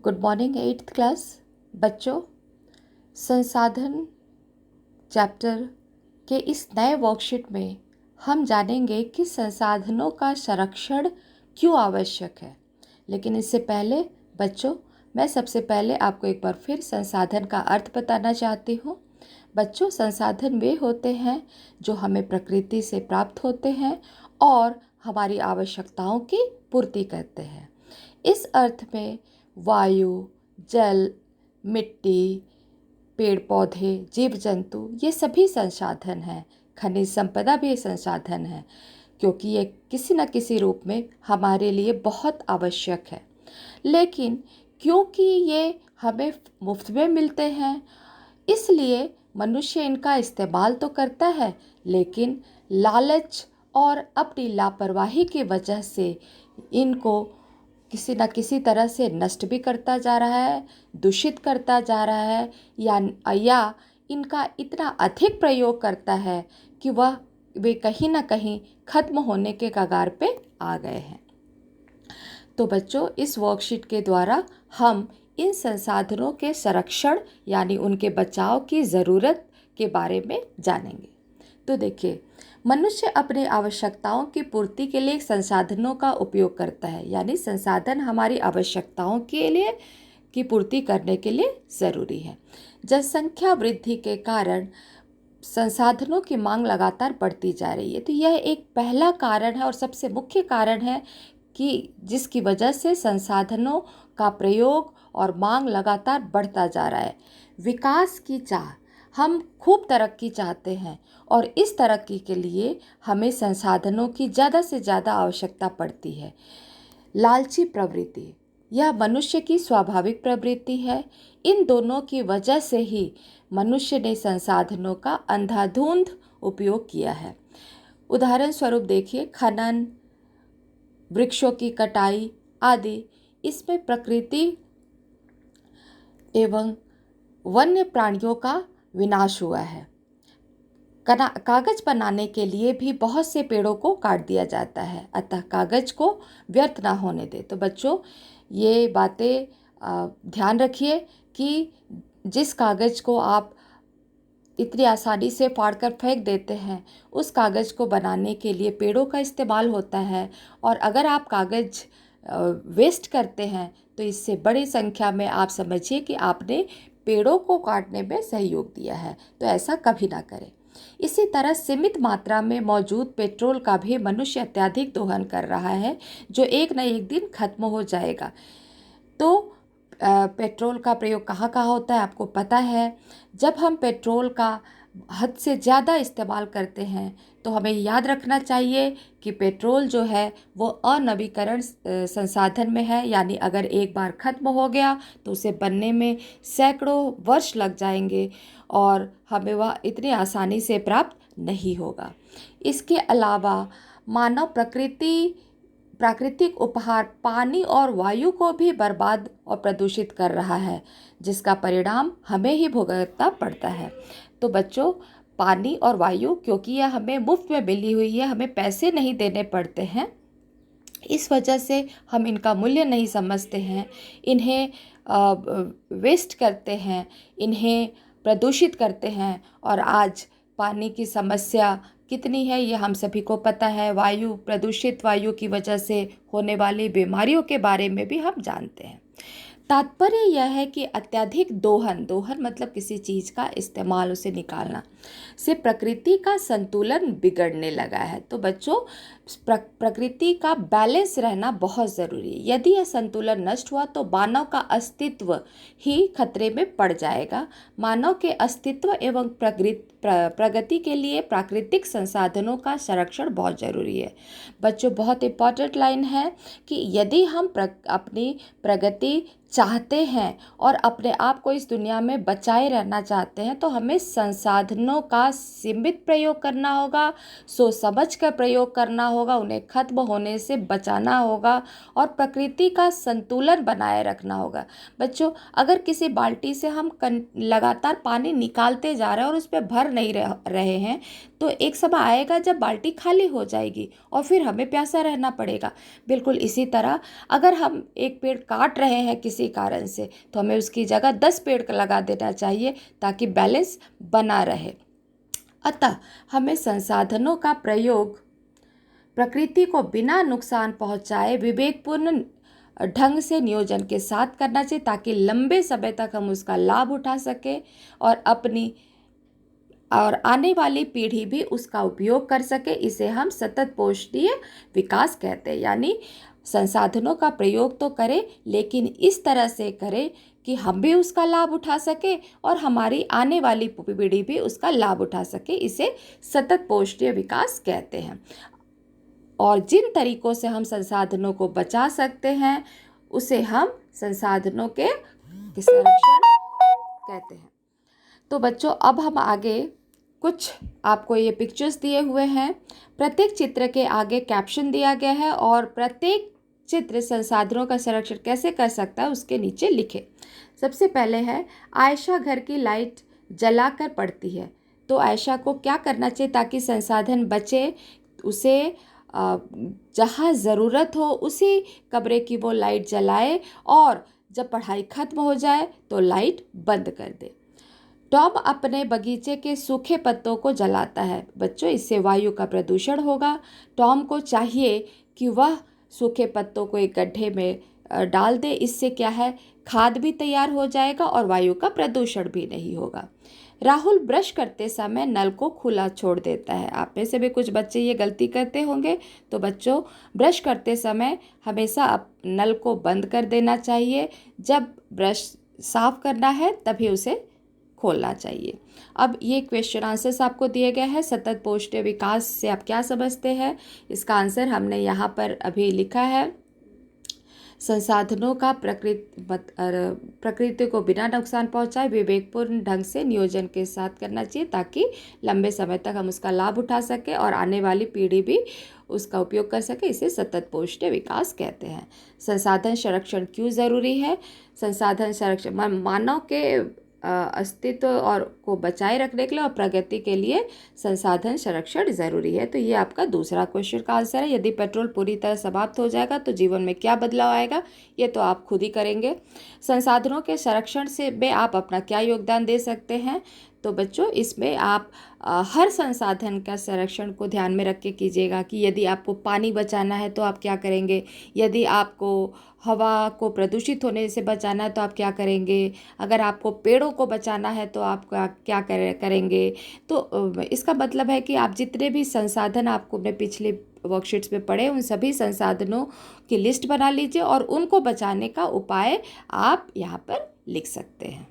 Good morning 8th class बच्चों। संसाधन chapter के इस नए वर्कशीट में हम जानेंगे कि संसाधनों का संरक्षण क्यों आवश्यक है। लेकिन इससे पहले बच्चों, मैं सबसे पहले आपको एक बार फिर संसाधन का अर्थ बताना चाहती हूँ। बच्चों, संसाधन वे होते हैं जो हमें प्रकृति से प्राप्त होते हैं और हमारी आवश्यकताओं की पूर्ति करते हैं। इस अर्थ में वायु, जल, मिट्टी, पेड़ पौधे, जीव जंतु ये सभी संसाधन हैं। खनिज संपदा भी संसाधन है, क्योंकि ये किसी न किसी रूप में हमारे लिए बहुत आवश्यक है। लेकिन क्योंकि ये हमें मुफ्त में मिलते हैं, इसलिए मनुष्य इनका इस्तेमाल तो करता है, लेकिन लालच और अपनी लापरवाही की वजह से इनको किसी न किसी तरह से नष्ट भी करता जा रहा है, दूषित करता जा रहा है, या इनका इतना अधिक प्रयोग करता है कि वे कहीं ना कहीं खत्म होने के कगार पे आ गए हैं। तो बच्चों, इस वर्कशीट के द्वारा हम इन संसाधनों के संरक्षण यानी उनके बचाव की ज़रूरत के बारे में जानेंगे। तो देखिए, मनुष्य अपनी आवश्यकताओं की पूर्ति के लिए संसाधनों का उपयोग करता है, यानी संसाधन हमारी आवश्यकताओं के लिए की पूर्ति करने के लिए ज़रूरी है। जनसंख्या वृद्धि के कारण संसाधनों की मांग लगातार बढ़ती जा रही है। तो यह एक पहला कारण है और सबसे मुख्य कारण है कि जिसकी वजह से संसाधनों का प्रयोग और मांग लगातार बढ़ता जा रहा है। विकास की चाह, हम खूब तरक्की चाहते हैं और इस तरक्की के लिए हमें संसाधनों की ज़्यादा से ज़्यादा आवश्यकता पड़ती है। लालची प्रवृत्ति, यह मनुष्य की स्वाभाविक प्रवृत्ति है। इन दोनों की वजह से ही मनुष्य ने संसाधनों का अंधाधुंध उपयोग किया है। उदाहरण स्वरूप देखिए, खनन, वृक्षों की कटाई आदि, इसमें प्रकृति एवं वन्य प्राणियों का विनाश हुआ है। कागज बनाने के लिए भी बहुत से पेड़ों को काट दिया जाता है, अतः कागज को व्यर्थ ना होने दे। तो बच्चों, ये बातें ध्यान रखिए कि जिस कागज को आप इतनी आसानी से फाड़कर फेंक देते हैं, उस कागज़ को बनाने के लिए पेड़ों का इस्तेमाल होता है। और अगर आप कागज़ वेस्ट करते हैं तो इससे बड़ी संख्या में आप समझिए कि आपने पेड़ों को काटने में सहयोग दिया है। तो ऐसा कभी ना करें। इसी तरह सीमित मात्रा में मौजूद पेट्रोल का भी मनुष्य अत्यधिक दोहन कर रहा है, जो एक न एक दिन खत्म हो जाएगा। तो पेट्रोल का प्रयोग कहाँ कहाँ होता है आपको पता है। जब हम पेट्रोल का हद से ज़्यादा इस्तेमाल करते हैं तो हमें याद रखना चाहिए कि पेट्रोल जो है वो अनवीकरण संसाधन में है, यानी अगर एक बार ख़त्म हो गया तो उसे बनने में सैकड़ों वर्ष लग जाएंगे और हमें वह इतनी आसानी से प्राप्त नहीं होगा। इसके अलावा मानव प्राकृतिक उपहार पानी और वायु को भी बर्बाद और प्रदूषित कर रहा है, जिसका परिणाम हमें ही भुगतना पड़ता है। तो बच्चों, पानी और वायु, क्योंकि यह हमें मुफ्त में मिली हुई है, हमें पैसे नहीं देने पड़ते हैं, इस वजह से हम इनका मूल्य नहीं समझते हैं, इन्हें वेस्ट करते हैं, इन्हें प्रदूषित करते हैं। और आज पानी की समस्या कितनी है ये हम सभी को पता है। प्रदूषित वायु की वजह से होने वाली बीमारियों के बारे में भी हम जानते हैं। तात्पर्य यह है कि अत्यधिक दोहन मतलब किसी चीज़ का इस्तेमाल, उसे निकालना से प्रकृति का संतुलन बिगड़ने लगा है। तो बच्चों, प्रकृति का बैलेंस रहना बहुत ज़रूरी है। यदि यह संतुलन नष्ट हुआ तो मानव का अस्तित्व ही खतरे में पड़ जाएगा। मानव के अस्तित्व एवं प्रगति के लिए प्राकृतिक संसाधनों का संरक्षण बहुत ज़रूरी है। बच्चों, बहुत इंपॉर्टेंट लाइन है कि यदि हम अपनी प्रगति चाहते हैं और अपने आप को इस दुनिया में बचाए रहना चाहते हैं तो हमें संसाधनों का सीमित प्रयोग करना होगा, सोच समझ कर प्रयोग करना होगा, उन्हें खत्म होने से बचाना होगा और प्रकृति का संतुलन बनाए रखना होगा। बच्चों, अगर किसी बाल्टी से हम लगातार पानी निकालते जा रहे हैं और उस पर भर नहीं रहे हैं तो एक समय आएगा जब बाल्टी खाली हो जाएगी और फिर हमें प्यासा रहना पड़ेगा। बिल्कुल इसी तरह अगर हम एक पेड़ काट रहे हैं किसी कारण से तो हमें उसकी जगह 10 पेड़ लगा देना चाहिए ताकि बैलेंस बना रहे। अतः हमें संसाधनों का प्रयोग प्रकृति को बिना नुकसान पहुंचाए विवेकपूर्ण ढंग से नियोजन के साथ करना चाहिए ताकि लंबे समय तक हम उसका लाभ उठा सकें और आने वाली पीढ़ी भी उसका उपयोग कर सके। इसे हम सतत पोषणीय विकास कहते हैं। यानी संसाधनों का प्रयोग तो करें लेकिन इस तरह से करें कि हम भी उसका लाभ उठा सके और हमारी आने वाली पीढ़ी भी उसका लाभ उठा सके। इसे सतत पोषणीय विकास कहते हैं। और जिन तरीकों से हम संसाधनों को बचा सकते हैं उसे हम संसाधनों के संरक्षण कहते हैं। तो बच्चों अब हम आगे कुछ आपको ये पिक्चर्स दिए हुए हैं। प्रत्येक चित्र के आगे कैप्शन दिया गया है और प्रत्येक चित्र संसाधनों का संरक्षण कैसे कर सकता है उसके नीचे लिखे। सबसे पहले है आयशा घर की लाइट जलाकर पढ़ती है। तो आयशा को क्या करना चाहिए ताकि संसाधन बचे? उसे जहाँ ज़रूरत हो उसी कमरे की वो लाइट जलाए और जब पढ़ाई खत्म हो जाए तो लाइट बंद कर दे। टॉम अपने बगीचे के सूखे पत्तों को जलाता है। बच्चों इससे वायु का प्रदूषण होगा। टॉम को चाहिए कि वह सूखे पत्तों को एक गड्ढे में डाल दे। इससे क्या है, खाद भी तैयार हो जाएगा और वायु का प्रदूषण भी नहीं होगा। राहुल ब्रश करते समय नल को खुला छोड़ देता है। आप में से भी कुछ बच्चे ये गलती करते होंगे। तो बच्चों ब्रश करते समय हमेशा नल को बंद कर देना चाहिए। जब ब्रश साफ करना है तभी उसे खोलना चाहिए। अब ये क्वेश्चन आंसर्स आपको दिए गए हैं। सतत पोषणीय विकास से आप क्या समझते हैं? इसका आंसर हमने यहाँ पर अभी लिखा है। संसाधनों का प्रकृति को बिना नुकसान पहुंचाए विवेकपूर्ण ढंग से नियोजन के साथ करना चाहिए ताकि लंबे समय तक हम उसका लाभ उठा सके और आने वाली पीढ़ी भी उसका उपयोग कर सके। इसे सतत पोषणीय विकास कहते हैं। संसाधन संरक्षण क्यों ज़रूरी है? संसाधन संरक्षण मानव के अस्तित्व और को बचाए रखने के लिए और प्रगति के लिए संसाधन संरक्षण ज़रूरी है। तो ये आपका दूसरा क्वेश्चन का आंसर है। यदि पेट्रोल पूरी तरह समाप्त हो जाएगा तो जीवन में क्या बदलाव आएगा, ये तो आप खुद ही करेंगे। संसाधनों के संरक्षण से में आप अपना क्या योगदान दे सकते हैं? तो बच्चों इसमें आप हर संसाधन का संरक्षण को ध्यान में रख के कीजिएगा कि यदि आपको पानी बचाना है तो आप क्या करेंगे, यदि आपको हवा को प्रदूषित होने से बचाना है तो आप क्या करेंगे, अगर आपको पेड़ों को बचाना है तो आप क्या करेंगे। तो इसका मतलब है कि आप जितने भी संसाधन आपको अपने पिछले वर्कशीट्स में पढ़े उन सभी संसाधनों की लिस्ट बना लीजिए और उनको बचाने का उपाय आप यहाँ पर लिख सकते हैं।